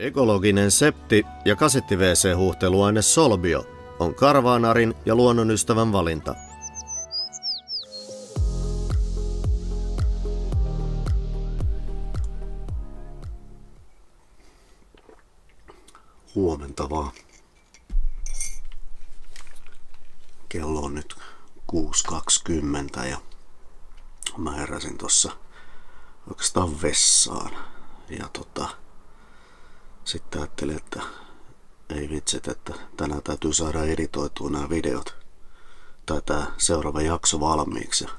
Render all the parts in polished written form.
Ekologinen septi- ja kasetti-WC-huuhteluaine Solbio on karvaanarin ja luonnonystävän valinta. Huomenta vaan. Kello on nyt 6:20 ja mä heräsin tossa oikeastaan vessaan. Ja sitten ajattelin, että ei vitsit, että tänään täytyy saada editoitua nämä videot tai tää seuraava jakso valmiiksi. Ja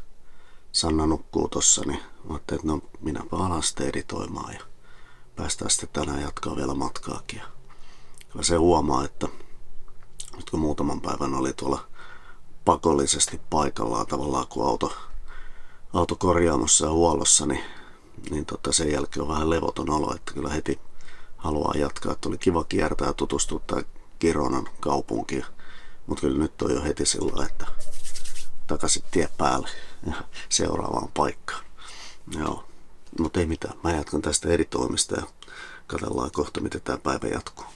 Sanna nukkuu tossa, niin mä ajattelin, että no minäpä alan sitten editoimaan ja päästään sitten tänään jatkaa vielä matkaakin. Ja kyllä se huomaa, että nyt kun muutaman päivän oli tuolla pakollisesti paikallaan tavallaan kun auto korjaamossa ja huollossa, niin sen jälkeen on vähän levoton olo, että kyllä heti haluaa jatkaa. Että oli kiva kiertää ja tutustua tähän Kironan kaupunkiin, mutta kyllä nyt on jo heti sillä, että takaisin tie päälle ja seuraavaan paikkaan. Joo, mutta ei mitään. Mä jatkan tästä editoimista ja katsellaan kohta, miten tämä päivä jatkuu.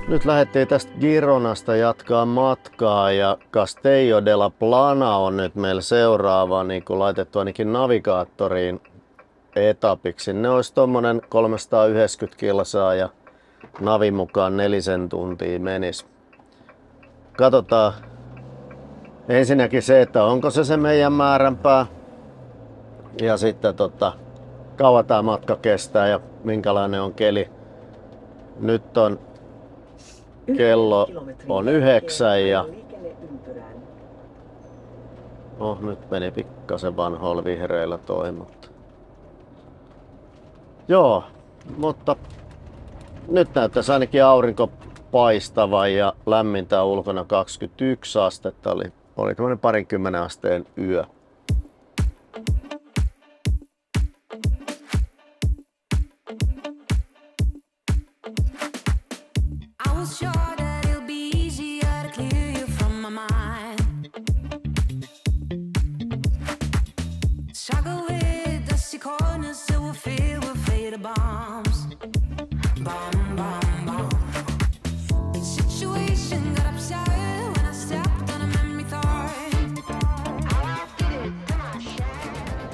Nyt lähdettiin tästä Gironasta jatkaa matkaa ja Castello della Plana on nyt meillä seuraava niin kun laitettu ainakin navigaattoriin etapiksi. Ne olisi tommonen 390 kilsaa ja navin mukaan 4 tuntia menisi. Katsotaan ensinnäkin se, että onko se meidän määränpää ja sitten kauan tämä matka kestää ja minkälainen on keli. Nyt on kello on 9 ja nyt meni pikkasen vanhoilla vihreillä toi, mutta nyt näyttäisi ainakin aurinko paistavan ja lämmintä ulkona 21 astetta, oli tämmönen 20 asteen yö.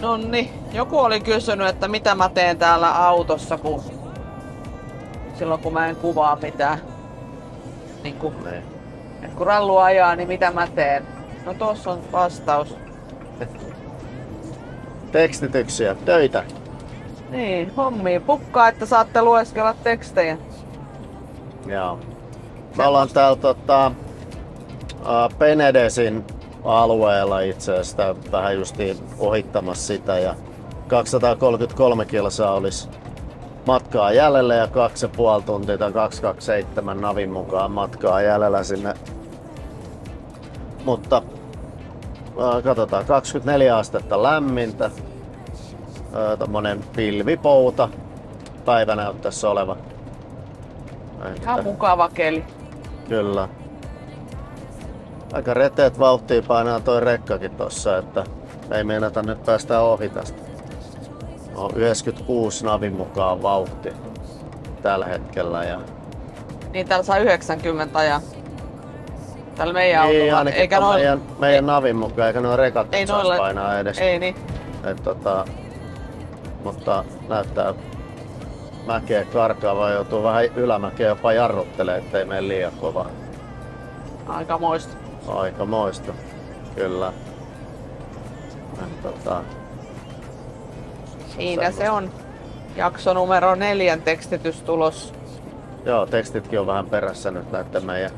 Nonni, joku oli kysynyt, että mitä mä teen täällä autossa, silloin kun mä en kuvaa mitään. Kun rallu ajaa, niin mitä mä teen? No tossa on vastaus. Tekstityksiä, töitä. Niin, hommia pukkaa, että saatte lueskella tekstejä. Joo. Me ollaan täällä Penedesin alueella itse asiassa vähän justiin ohittamassa sitä ja 233 kilsaa olisi matkaa jäljellä ja 2,5 tuntia tai 227 navin mukaan matkaa jäljellä sinne. Mutta katsotaan, 24 astetta lämmintä, tommonen pilvipouta päivä näyttäisi oleva. Ihan mukava keli. Kyllä. Aika reteet vauhtia painaa toi rekkakin tossa, että ei meinata nyt päästä ohi tästä. On 96 navin mukaan vauhti tällä hetkellä. Ja niin täällä saa 90 ja täällä meidän autolla. Ainakin eikä meidän navin mukaan, eikä nuo rekat ei saisi painaa edes. Ei niin. Mutta näyttää mäkeä karkaavaa, joutuu vähän ylämäkeä jopa jarruttelemaan, ettei mene liian kova. Aikamoista, kyllä. Siinä se on. Jakso numero 4 tekstitys tulos. Joo, tekstitkin on vähän perässä nyt näiden meidän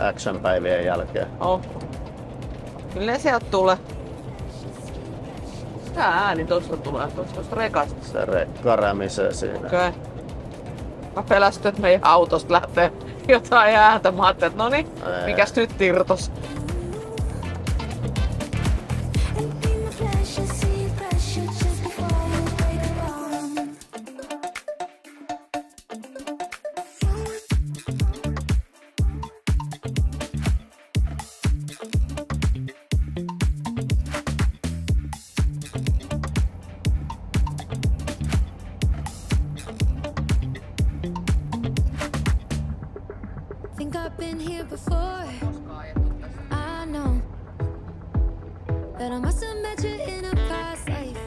action-päivien jälkeen. Kyllä ne sieltä tulee. Tää ääni tosta tulee, tosta rekasta. Se rekka rämisee siinä. Okay. Mä pelästyn, että meidän autosta lähtee jotain ääntä. Mä ajattelin, että noniin, mikäs nyt tirtos. Think I've been here before. I know that I must have met you in a past life.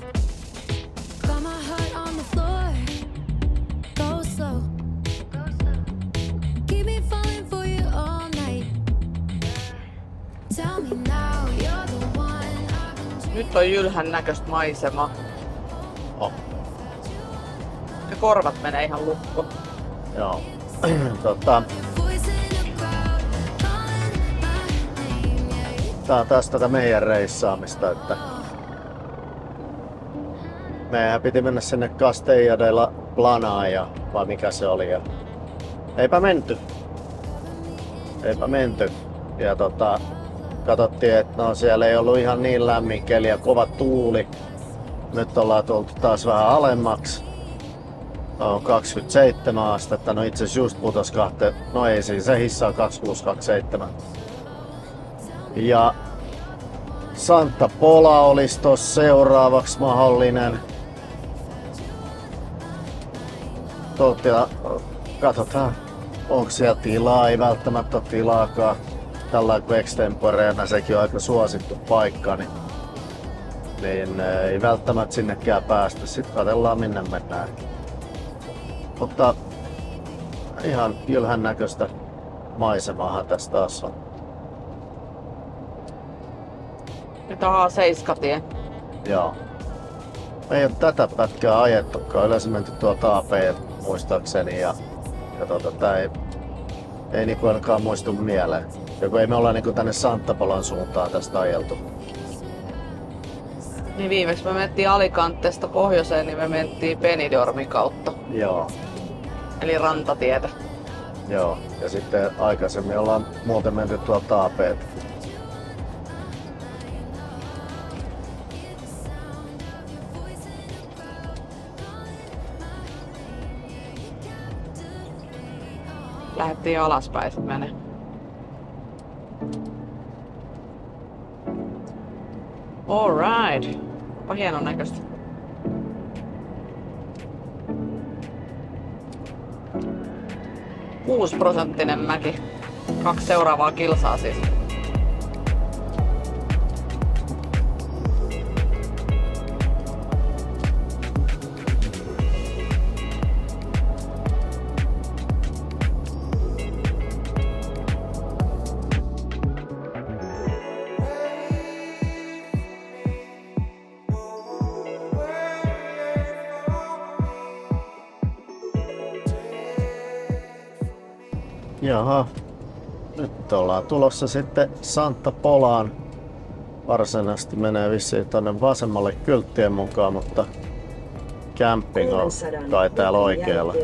Got my heart on the floor. Go slow. Keep me falling for you all night. Tell me now you're the one I've been Nyt on jylhän näköistä maisemaa. Oh. Ja korvat menee ihan lukko. Joo. voice in a crowd, calling my name. Yeah, Tää on taas tätä meidän reissaamista, että meidän piti mennä sinne Castella de la Planaa, vai mikä se oli, ja eipä menty. Ja katsottiin, että no siellä ei ollut ihan niin lämmin keli ja kova tuuli. Nyt ollaan tultu taas vähän alemmaksi. On 27 astetta, no itse asiassa just putos no ei siis, se hissaa 26-27. Ja Santa Pola olisi tossa seuraavaksi mahdollinen. Katsotaan, onko siellä tilaa, ei välttämättä ole tilaakaan. Tällä kuin extemporeena sekin on aika suosittu paikka, niin ei välttämättä sinnekään päästä. Sitten katsellaan minne mennään. Mutta ihan jylhän näköistä maisemaahan tästä taas on. Nyt on A7-tie. Joo. Me ei ole tätä pätkää ajettukaan. Yleensä menty tuolta AP muistaakseni ja tää ei niinku ainakaan muistu mieleen. Joku ei me olla niinku tänne Santapolan suuntaan tästä ajeltu. Niin viimeksi me mentiin Alicantesta pohjoiseen, niin me mentiin Benidormin kautta. Joo. Eli rantatietä. Joo. Ja sitten aikaisemmin ollaan muuten menty tuolta AP. Lähdettiin alaspäin sit menee. Alright. Onpa hienon näköistä. %6 mäki. 2 seuraavaa kilsaa siis. Jaha. Nyt ollaan tulossa sitten Santa Polaan. Varsinaisesti menee vissiin tonne vasemmalle kylttien mukaan, mutta camping on kai täällä oikealla.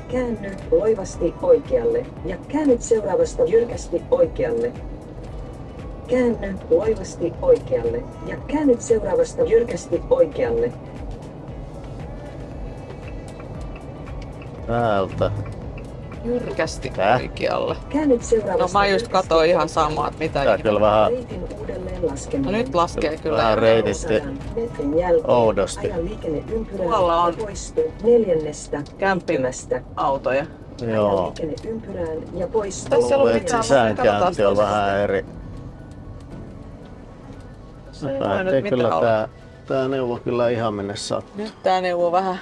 Käänny loivasti oikealle ja käännyt seuraavasta jyrkästi oikealle. Käänny loivasti oikealle ja käännyt seuraavasta jyrkästi oikealle. Täältä. Jyrkästi Tää? oikealle. Käännyt No seuraavasta mä just katsoin ihan samaa, että Tää mitä. kyllä vähän reitin uudelleen laskeminen. No nyt laskee kyllä. Vähän reititti 100 metrin jälkeen oudosti. aja liikenneympyrään Tuolla on ja poistu 4. liittymästä. autoja. Joo. Aja liikenneympyrään ja poistu. Tässä ei ollut Et mitään, sisäänkäynti on katsotaan vähän eri. Se ei voi nyt Ei mitään kyllä olla. tää neuvo kyllä ihan minne saa. Nyt tää neuvo vähän.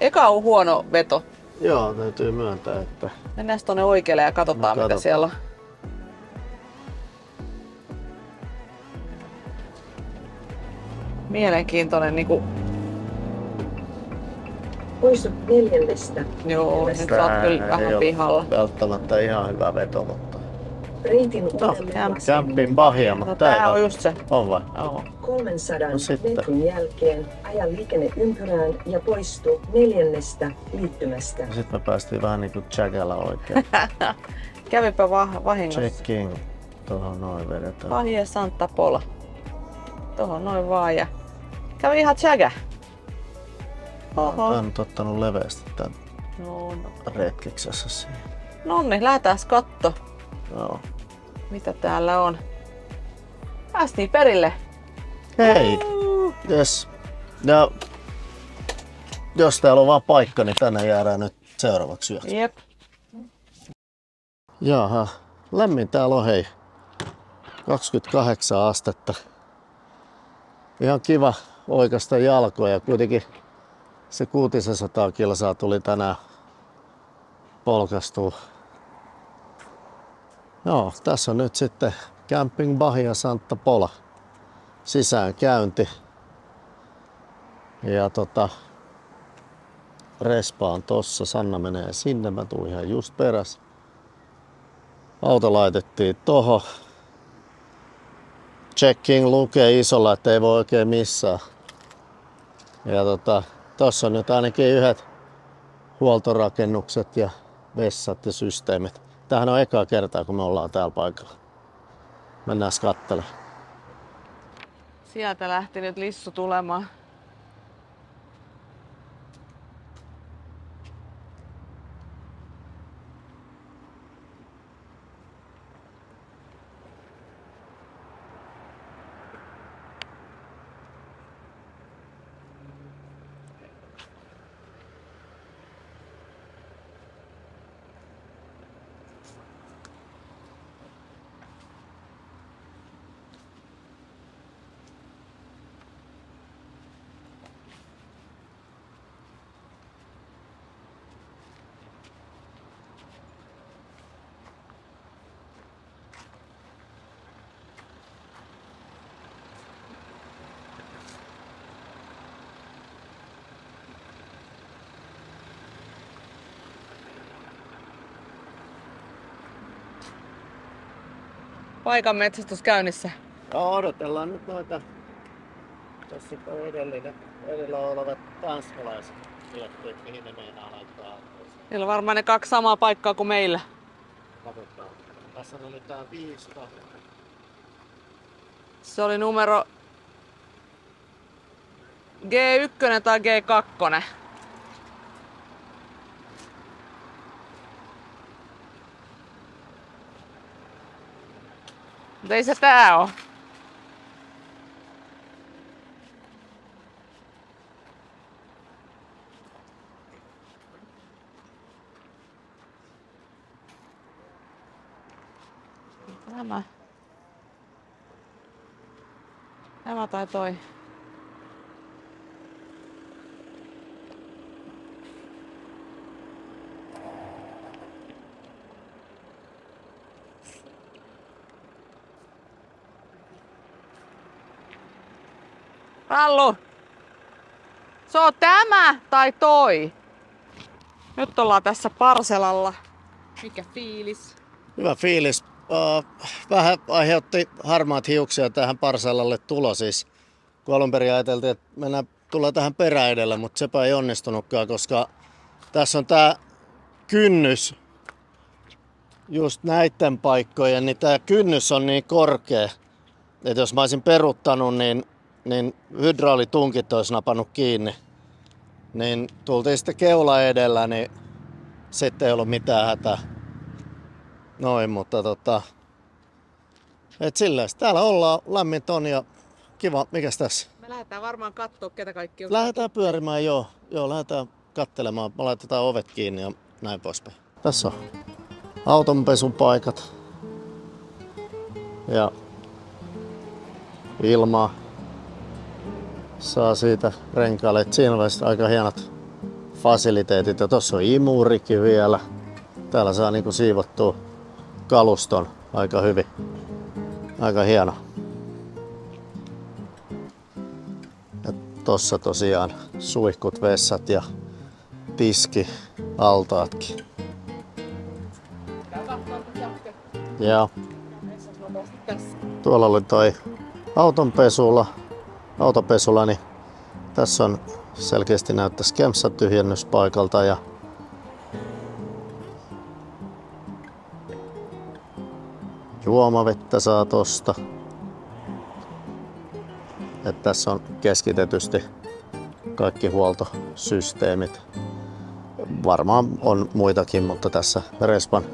Eka on huono veto. Joo, täytyy myöntää, että Mennään tonne oikealle ja katsotaan No, mitä katsotaan. siellä on. Mielenkiintoinen niinku. Poistu 4. Joo, nyt sä oot kyllä ei vähän ole pihalla. välttämättä ihan hyvä veto, mutta Reitin no, uudelleen laskeminen. campin bahia, mutta No tää tää on ei just se. on vai? Joo. 300 No sitten. metrin jälkeen aja liikenneympyrään ja poistu 4. liittymästä. Ja sit me päästiin vähän niinku Jackalla oikein. Kävipä vahingossa. Checking. Tuohon noin vedetään. Bahia Santa Pola. Tohon noin vaan ja kävi ihan Jagga. Oho. On ottanut leveästi tän No, retkeksessä siihen. Nonni, lähdetään katto, Joo. mitä täällä on. Päästiin perille. Hei! Yes. Ja jos täällä on vaan paikka, niin tänne jäädään nyt seuraavaksi yöksi. Jep. Jaha. Lämmin täällä on, hei. 28 astetta. Ihan kiva oikasta jalkoja. Kuitenkin se 600 kilsaa tuli tänään polkastua. Joo, tässä on nyt sitten Camping Bahia Santa Pola sisäänkäynti. Ja respa on tossa, Sanna menee sinne, mä tuun ihan just perässä. Auto laitettiin tohon. Checking lukee isolla, että ei voi oikein missään. Ja tossa on nyt ainakin yhdet huoltorakennukset ja vessat ja systeemit. Tämähän on ekaa kertaa, kun me ollaan täällä paikalla. Mennään kattelemaan. Sieltä lähti nyt lissu tulemaan. Paikan metsästys käynnissä. Joo, odotellaan nyt noita. Tässä on edellä olevat tanskalaiset. Miettii, että mihin ne meinaa laittaa autoon. Niillä on varmaan ne 2 samaa paikkaa kuin meillä. Katsotaan. Tässä oli tää 5. Se oli numero G1 tai G2. Mutta ei se tää oo. Tämä tai toi. Rallu! Se on tämä tai toi? Nyt ollaan tässä parselalla. Mikä fiilis? Hyvä fiilis. Vähän aiheutti harmaat hiuksia tähän parsellalle tulo siis. Kun alun perin ajateltiin, että tullaan tähän perä edellä, mutta sepä ei onnistunutkaan, koska tässä on tää kynnys. Just näiden paikkojen, niin tää kynnys on niin korkea, että jos mä olisin peruttanut, niin hydraulitunkit olisi napannut kiinni. Niin tultiin sitten keula edellä, niin sitten ei ollut mitään hätää. Noin, mutta et silleen, täällä ollaan, lämmintä on ja kiva, mikäs tässä? Me lähdetään varmaan kattoo, ketä kaikki on. Lähdetään pyörimään, joo, lähdetään kattelemaan, me laitetaan ovet kiinni ja näin poispäin. Tässä on autonpesun paikat ja ilmaa saa siitä renkaalle. Siinä on aika hienot fasiliteetit ja tossa on imurikin vielä. Täällä saa niinku siivottua kaluston aika hyvin. Aika hieno. Ja tossa tosiaan suihkut, vessat ja tiski, altaatkin. Joo. Tuolla oli toi autopesulla, niin tässä on selkeästi näyttäisi kemssatyhjennyspaikalta ja juomavettä saa tosta. Et tässä on keskitetysti kaikki huoltosysteemit. Varmaan on muitakin, mutta tässä Respan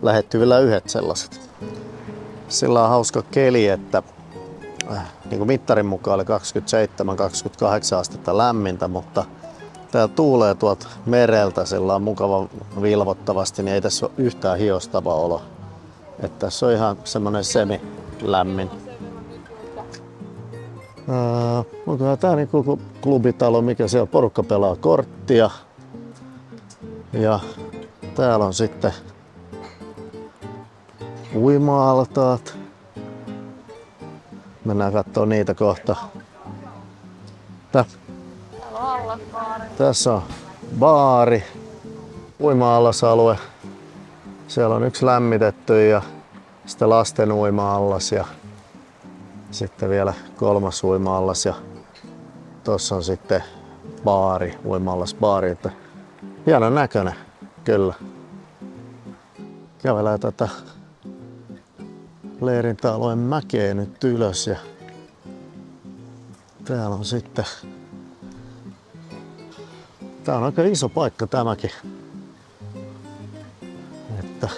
lähettyvillä yhdet sellaiset. Sillä on hauska keli, että niin kuin mittarin mukaan oli 27-28 astetta lämmintä, mutta tää tuulee tuolta mereltä, sillä on mukava vilvottavasti, niin ei tässä ole yhtään hiostava olo. Että tässä on ihan semmonen semi-lämmin. Onko tää niinku klubitalo, mikä siellä porukka pelaa korttia. Ja täällä on sitten uima-altaat. Mennään kattoo niitä kohta. Tässä on baari, uima-allasalue. Siellä on yksi lämmitetty ja sitten lasten uima-allas ja sitten vielä 3. uima-allas ja tossa on sitten baari, uima-allasbaari. Että hienon näköinen, kyllä. Kävelään tätä leirintäalueen mäkeä nyt ylös ja täällä on sitten... Tää on aika iso paikka tämäkin. Että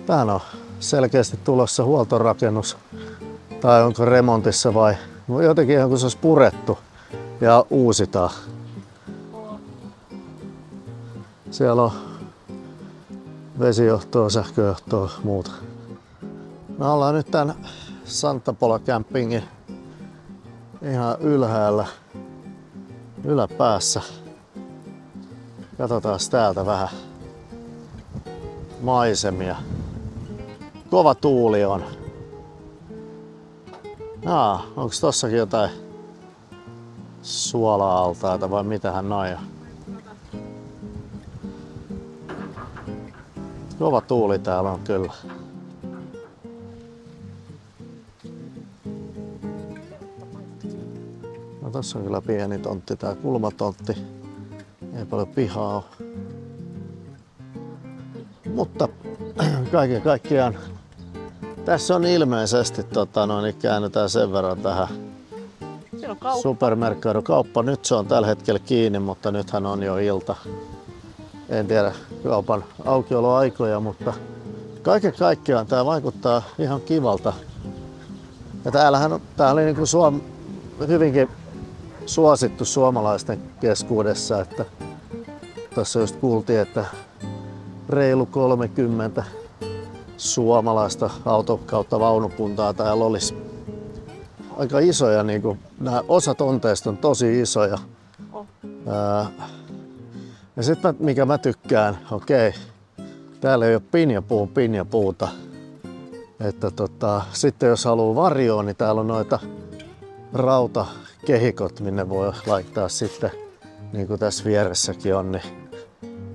tähän on selkeästi tulossa huoltorakennus. Tai onko remontissa vai jotenkin ihan kun se olisi purettu ja uusitaan. Siellä on vesijohtoa, sähköjohtoa, muuta. Me ollaan nyt tän Santa Pola Campingin ihan ylhäällä, yläpäässä. Katsotaan täältä vähän maisemia. Kova tuuli on. Onks tossakin jotain suola-altaita vai mitähän noin on? Kova tuuli täällä on kyllä. No tossa on kyllä pieni tontti, tää kulmatontti. Ei paljon pihaa oo. Mutta kaiken kaikkiaan tässä on ilmeisesti käännytään sen verran tähän supermerkkaidon-kauppa. Nyt se on tällä hetkellä kiinni, mutta nythän on jo ilta. En tiedä kaupan aukioloaikoja, mutta kaiken kaikkiaan tää vaikuttaa ihan kivalta. Ja tää oli niinku hyvinkin suosittu suomalaisten keskuudessa, että tässä just kuultiin, että reilu 30 suomalaista auto kautta vaunupuntaa täällä olisi. Aika isoja, niinku, nämä osa tonteista on tosi isoja. Ja sitten mikä mä tykkään, täällä ei ole pinjapuuta. Että sitten jos haluaa varjoa, niin täällä on noita rautakehikot, minne voi laittaa sitten, niin kuin tässä vieressäkin on,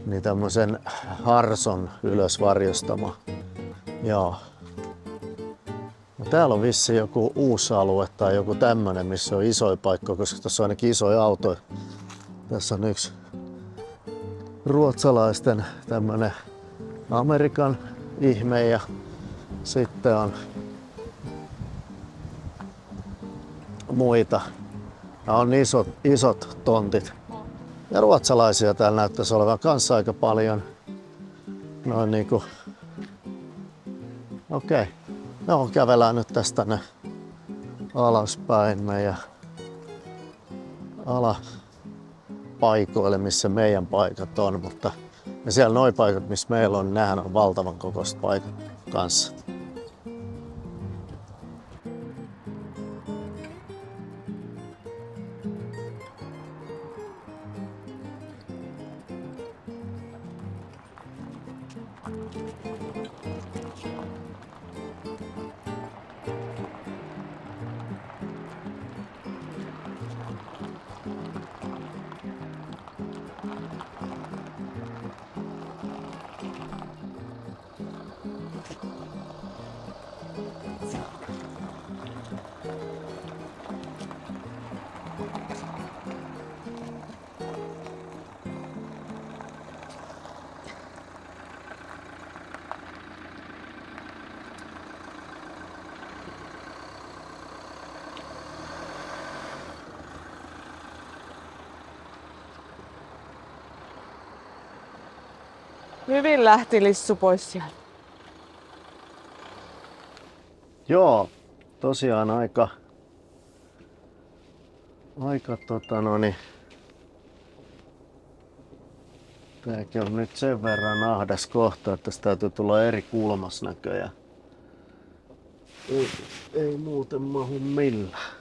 niin tämmöisen harson ylös varjostama. Joo. No täällä on vissi joku uusi alue tai joku tämmönen, missä on isoja paikkoja, koska tässä on ainakin isoja autoja. Tässä on yksi ruotsalaisten tämmönen Amerikan ihme ja sitten on muita. Ja on isot tontit. Ja ruotsalaisia täällä näyttäisi olevan kanssa aika paljon. Noin niinku... Okei. No kävelään nyt tästä ne alaspäin meidän alapaikoille, missä meidän paikat on. Mutta ja siellä noi paikat, missä meillä on, nehän on valtavan kokoiset paikat kanssa. Hyvin lähti Lissu pois sieltä. Joo, tosiaan aika tääkin on nyt sen verran ahdas kohta, että tästä täytyy tulla eri kulmas näköjään. Ei muuten mahu millään.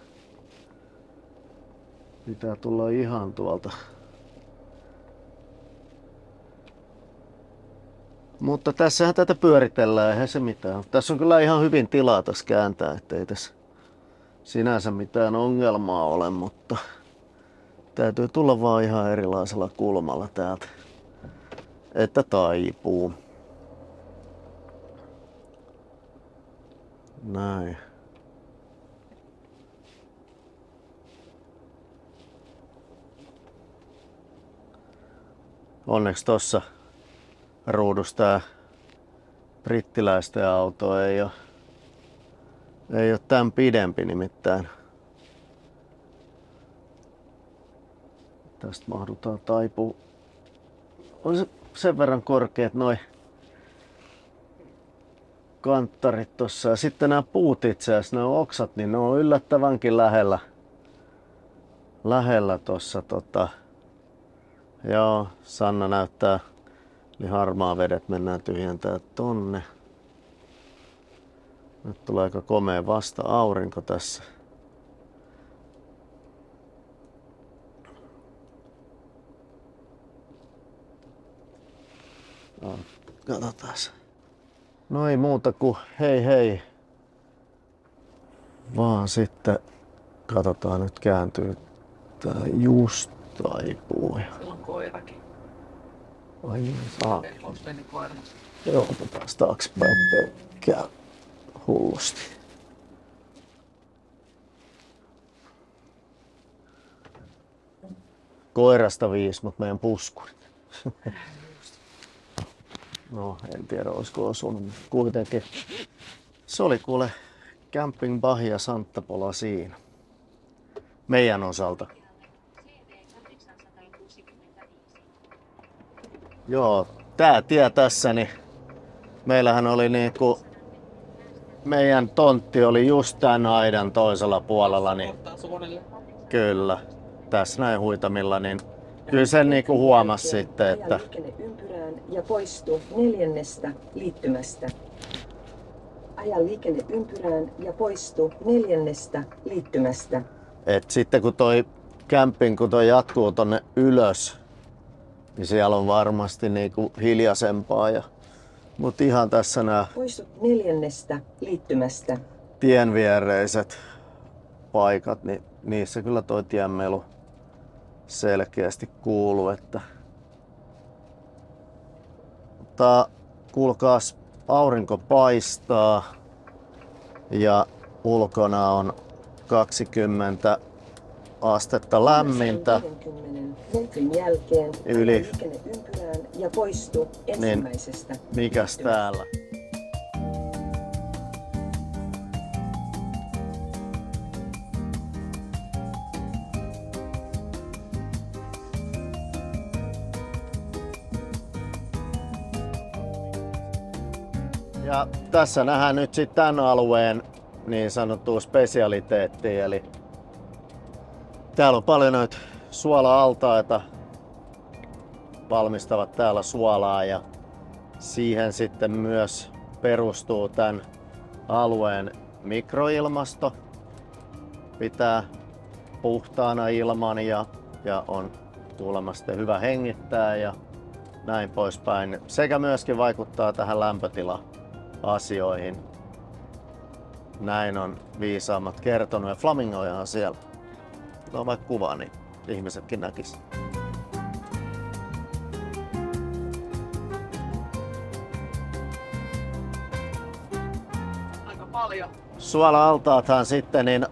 Pitää tulla ihan tuolta. Mutta tässähän tätä pyöritellään, eihän se mitään. Tässä on kyllä ihan hyvin tilaa tässä kääntää, ettei tässä sinänsä mitään ongelmaa ole, mutta täytyy tulla vaan ihan erilaisella kulmalla täältä, että taipuu. Näin. Onneksi tossa ruudussa tää brittiläisten auto ei oo tän pidempi nimittäin. Tästä mahdutaan taipua. On se sen verran korkeat noi kanttarit tossa. Ja sitten nämä puut itse asiassa, nämä oksat, niin ne on yllättävänkin lähellä tossa Joo, Sanna näyttää, eli harmaa vedet mennään tyhjentää tonne. Nyt tulee aika komea vasta aurinko tässä. No, katsotaan. No ei muuta kuin hei hei. Vaan sitten katsotaan, nyt kääntyy tää just taipuu. Siellä on koirakin. Ai niin, saa. Koira. Joo, otetaan taaksepäin, käy hullusti. Koirasta 5, mutta meidän puskurit. No, en tiedä olisiko osunut, mutta kuitenkin. Se oli kuule Camping Bahia Santa Pola siinä. Meidän osalta. Joo, tää tie tässä, niin meillähän oli niinku, meidän tontti oli just tän aidan toisella puolella, niin kyllä, tässä näin huitamilla, niin kyllä sen niinku huomasi sitten, että Aja liikenneympyrään ja poistu 4. liittymästä. Aja liikenneympyrään ja poistu 4. liittymästä. et sitten kun toi camping, kun toi jatkuu tonne ylös, niin siellä on varmasti niinku hiljaisempaa. Mutta ihan tässä nämä Poistut 4. liittymästä. tien viereiset paikat, niin niissä kyllä toi tienmelu selkeästi kuuluu. Mutta kuulkaas, aurinko paistaa ja ulkona on 20 astetta lämmintä. 20 metrin jälkeen Yli. aja liikenneympyrään ja poistu ensimmäisestä. Mikäs täällä? Ja tässä nähdään nyt sitten tämän alueen niin sanottua spesialiteettia, eli täällä on paljon noita suola-altaita, valmistavat täällä suolaa ja siihen sitten myös perustuu tämän alueen mikroilmasto. Pitää puhtaana ilman ja on kuulemma sitten hyvä hengittää ja näin poispäin. Sekä myöskin vaikuttaa tähän lämpötila-asioihin. Näin on viisaammat kertonut ja flamingojahan siellä. Otetaan vaikka kuvaa, niin ihmisetkin näkis. Aika paljon. Suola-altaathan sitten niin,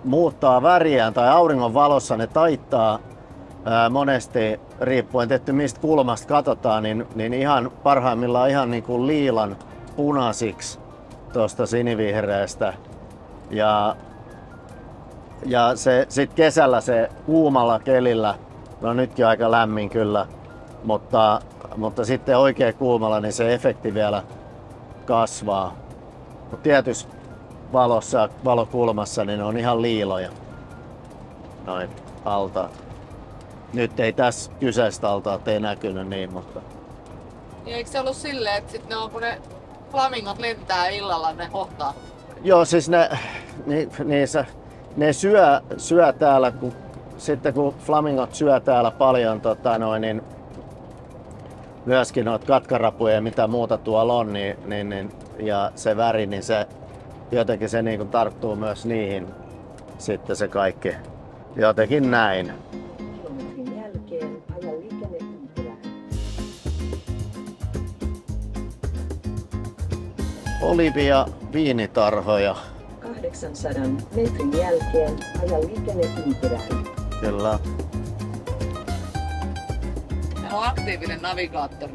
muuttaa väriään tai auringon valossa ne taittaa monesti, riippuen tietty mistä kulmasta katsotaan, niin ihan parhaimmillaan ihan niin kuin liilan punaisiksi tuosta sinivihreästä. Ja se sit kesällä se kuumalla kelillä, no nytkin aika lämmin kyllä, mutta sitten oikein kuumalla niin se efekti vielä kasvaa. Mutta tietysti valokulmassa niin ne on ihan liiloja. noin altaat. Nyt ei tässä kyseistä altaat ei näkynyt niin, mutta... Ja eikö se ollut silleen, että sit ne on, kun ne flamingot lentää illalla, ne hohtaa? Joo, siis ne syö täällä, sitten kun flamingot syö täällä paljon niin myöskin noita katkarapuja ja mitä muuta tuolla on, ja se väri, niin se jotenkin se niin kuin tarttuu myös niihin sitten se kaikki. Jotenkin näin. Kilometrin jälkeen aja liikenneympyrään. Olivi- ja viinitarhoja. 800 metrin jälkeen aja liikenneympyrään. Kyllä. Se on aktiivinen navigaattori.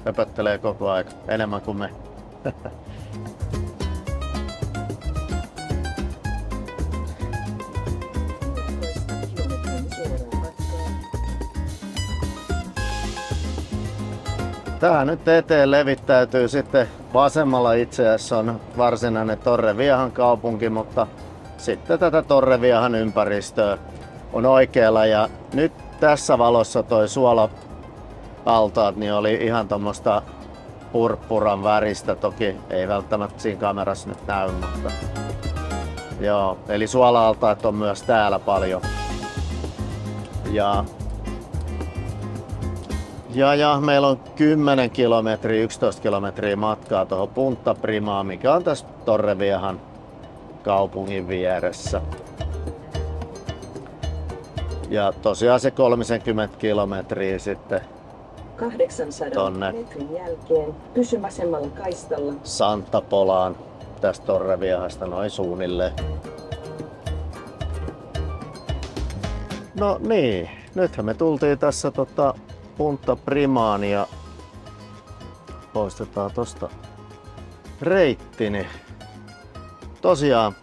Höpöttelee koko aika. Enemmän kuin me. 11 kilometrin suoraa matkaa. Tää nyt eteen levittäytyy sitten vasemmalla itse asiassa on varsinainen Torreviejan kaupunki, mutta sitten tätä Torreviejan ympäristöä on oikealla ja nyt tässä valossa toi suola-altaat niin oli ihan tommoista purppuran väristä, toki ei välttämättä siinä kamerassa nyt näy, mutta joo, eli suola-altaat on myös täällä paljon. Ja meillä on 10 kilometriä, 11 kilometriä matkaa tuohon Punta Primaan, mikä on tässä Torreviejan kaupungin vieressä. Ja tosiaan se 30 kilometriä sitten 800 tonne metrin jälkeen pysy vasemmalla kaistalla. Santa Polaan tästä Torreviejasta noin suunnilleen. No niin, nythän me tultiin tässä Punta Primaan ja poistetaan tosta reitti, niin tosiaan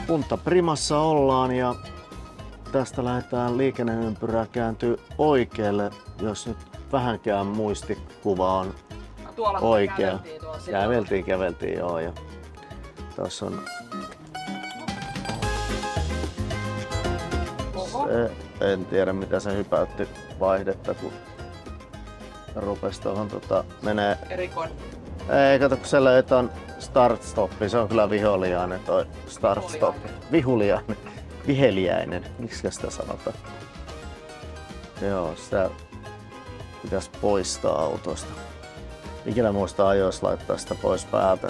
Punta Primassa ollaan ja tästä lähdetään liikenneympyrää kääntyy oikealle, jos nyt vähänkään muistikuva on oikea. Käveltiin joo. Ja tässä on en tiedä mitä se hypäytti vaihdetta, kun rupesi tuohon menee. Erikoinen. Ei, kato kun se löi ton start-stoppi, se on kyllä viholiainen toi start-stop. Viheliäinen, miksi sitä sanotaan? Joo, sitä pitäisi poistaa autosta. Ikinä muista ajoissa laittaa sitä pois päältä.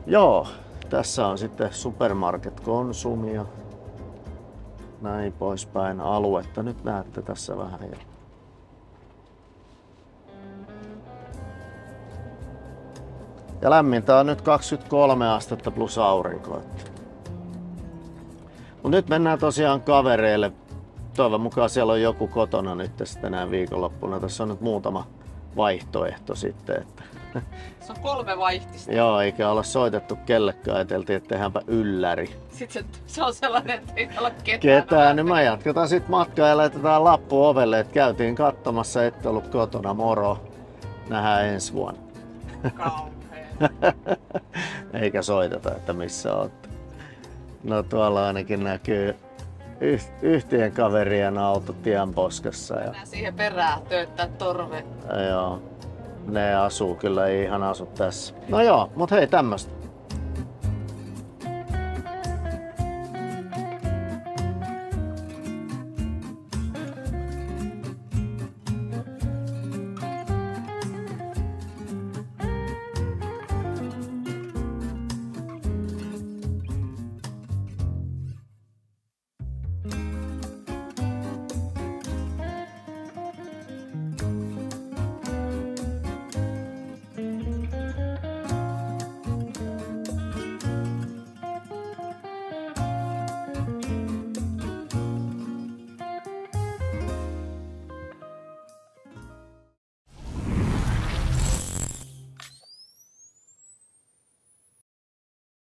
Joo, tässä on sitten Supermarket Consum ja näin poispäin aluetta. Nyt näette tässä vähän. Ja lämmintä on nyt 23 astetta plus aurinko. Mut nyt mennään tosiaan kavereille. Toivon mukaan siellä on joku kotona nyt tänään viikonloppuna. Tässä on nyt muutama vaihtoehto sitten. Että Se on 3 vaihtista. joo, eikä olla soitettu kellekään. Ajateltiin, että tehdäänpä ylläri. Sitten se on sellainen, että ei ole ketään. Niin me jatketaan sit matkaa ja laitetaan lappu ovelle, että käytiin katsomassa, ette ollut kotona, moro. Nähdään ensi vuonna. Eikä soiteta, että missä olette. No tuolla ainakin näkyy yhtien kaverien auto tienposkassa. Ja Mennään siihen perään tööttää torve. joo, ne asuu kyllä, ei ihan asu tässä. No joo, mut hei tämmöstä.